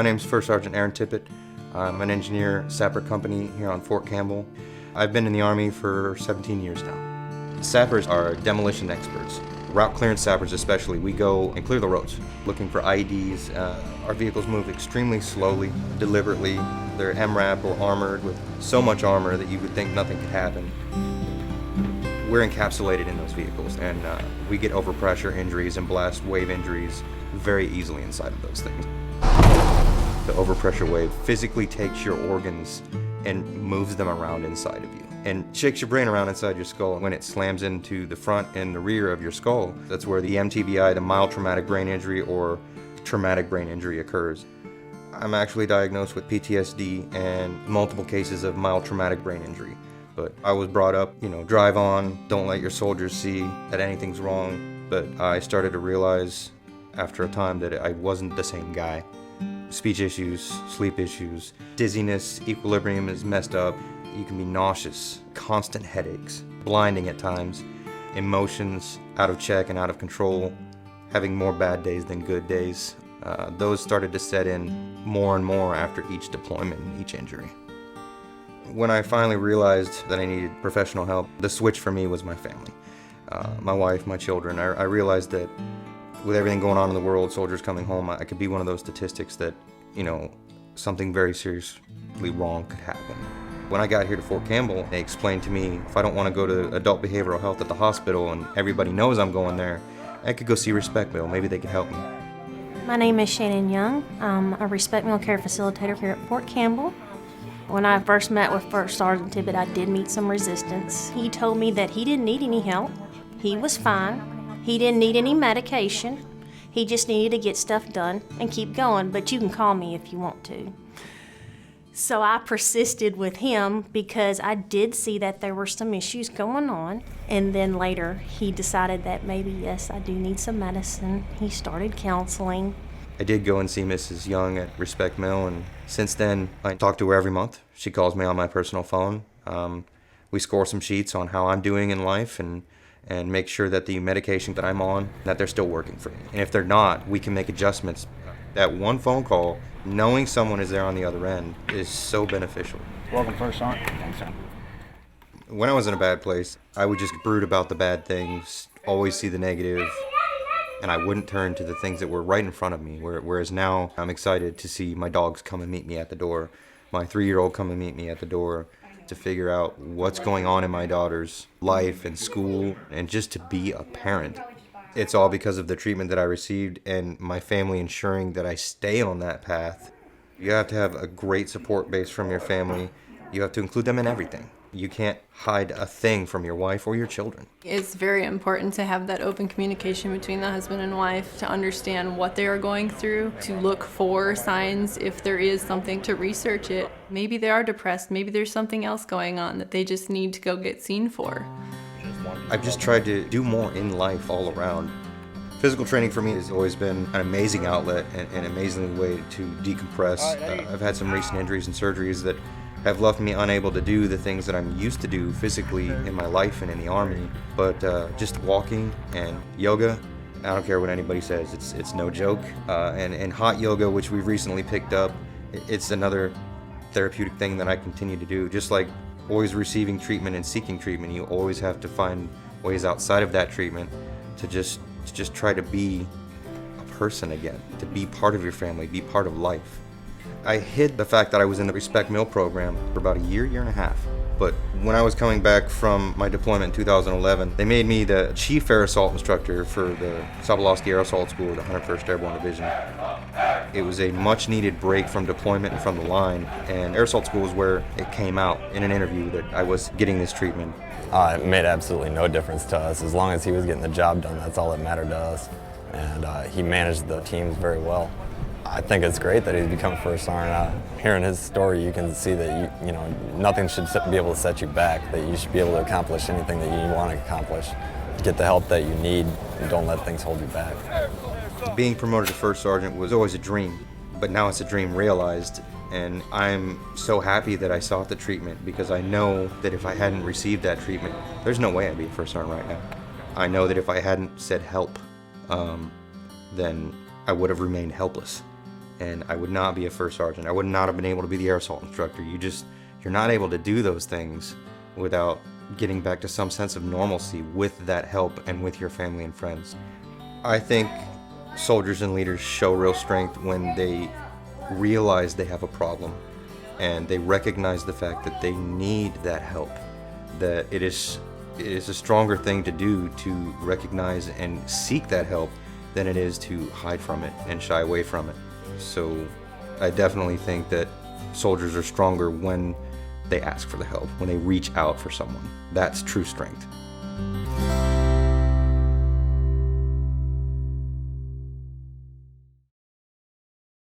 My name's First Sergeant Aaron Tippett. I'm an engineer, sapper company here on Fort Campbell. I've been in the Army for 17 years now. Sappers are demolition experts. Route clearance sappers especially, we go and clear the roads, looking for IEDs. Our vehicles move extremely slowly, deliberately. They're MRAP or armored with so much armor that you would think nothing could happen. We're encapsulated in those vehicles, and we get overpressure injuries and blast wave injuries very easily inside of those things. The overpressure wave physically takes your organs and moves them around inside of you and shakes your brain around inside your skull. When it slams into the front and the rear of your skull, that's where the MTBI, the mild traumatic brain injury or traumatic brain injury, occurs. I'm actually diagnosed with PTSD and multiple cases of mild traumatic brain injury. But I was brought up, drive on, don't let your soldiers see that anything's wrong. But I started to realize after a time that I wasn't the same guy. Speech issues, sleep issues, dizziness, equilibrium is messed up. You can be nauseous, constant headaches, blinding at times, emotions out of check and out of control, having more bad days than good days. Those started to set in more and more after each deployment and each injury. When I finally realized that I needed professional help, the switch for me was my family. My wife, my children. I realized that with everything going on in the world, soldiers coming home, I could be one of those statistics that, something very seriously wrong could happen. When I got here to Fort Campbell, they explained to me if I don't want to go to adult behavioral health at the hospital and everybody knows I'm going there, I could go see Respect Mill. Maybe they could help me. My name is Shannon Young. I'm a Respect Mill care facilitator here at Fort Campbell. When I first met with First Sergeant Tippett, I did meet some resistance. He told me that he didn't need any help. He was fine. He didn't need any medication. He just needed to get stuff done and keep going, but you can call me if you want to. So I persisted with him because I did see that there were some issues going on. And then later, he decided that maybe, yes, I do need some medicine. He started counseling. I did go and see Mrs. Young at Respect Mill, and since then, I talk to her every month. She calls me on my personal phone. We score some sheets on how I'm doing in life and make sure that the medication that I'm on, that they're still working for me. And if they're not, we can make adjustments. That one phone call, knowing someone is there on the other end, is so beneficial. Welcome, First Sergeant. Thanks, son. When I was in a bad place, I would just brood about the bad things, always see the negative, and I wouldn't turn to the things that were right in front of me. Whereas now, I'm excited to see my dogs come and meet me at the door, my 3-year-old come and meet me at the door, to figure out what's going on in my daughter's life and school, and just to be a parent. It's all because of the treatment that I received and my family ensuring that I stay on that path. You have to have a great support base from your family. You have to include them in everything. You can't hide a thing from your wife or your children. It's very important to have that open communication between the husband and wife, to understand what they are going through, to look for signs if there is something, to research it. Maybe they are depressed, maybe there's something else going on that they just need to go get seen for. I've just tried to do more in life all around. Physical training for me has always been an amazing outlet and an amazing way to decompress. I've had some recent injuries and surgeries that have left me unable to do the things that I'm used to do physically in my life and in the Army. But just walking and yoga, I don't care what anybody says, it's no joke. And hot yoga, which we've recently picked up, it's another therapeutic thing that I continue to do. Just like always receiving treatment and seeking treatment, you always have to find ways outside of that treatment to just try to be a person again, to be part of your family, be part of life. I hid the fact that I was in the Respect Mill program for about a year and a half. But when I was coming back from my deployment in 2011, they made me the chief air assault instructor for the Sobolewski Air Assault School of the 101st Airborne Division. It was a much needed break from deployment and from the line, and air assault school is where it came out in an interview that I was getting this treatment. It made absolutely no difference to us. As long as he was getting the job done, that's all that mattered to us. And he managed the teams very well. I think it's great that he's become First Sergeant. Hearing his story, you can see that nothing should be able to set you back, that you should be able to accomplish anything that you want to accomplish. Get the help that you need, and don't let things hold you back. Being promoted to First Sergeant was always a dream, but now it's a dream realized. And I'm so happy that I sought the treatment, because I know that if I hadn't received that treatment, there's no way I'd be a First Sergeant right now. I know that if I hadn't said help, then I would have remained helpless. and I would not be a first sergeant. I would not have been able to be the air assault instructor. You're not able to do those things without getting back to some sense of normalcy with that help and with your family and friends. I think soldiers and leaders show real strength when they realize they have a problem and they recognize the fact that they need that help, that it is a stronger thing to do to recognize and seek that help than it is to hide from it and shy away from it. So I definitely think that soldiers are stronger when they ask for the help, when they reach out for someone. That's true strength.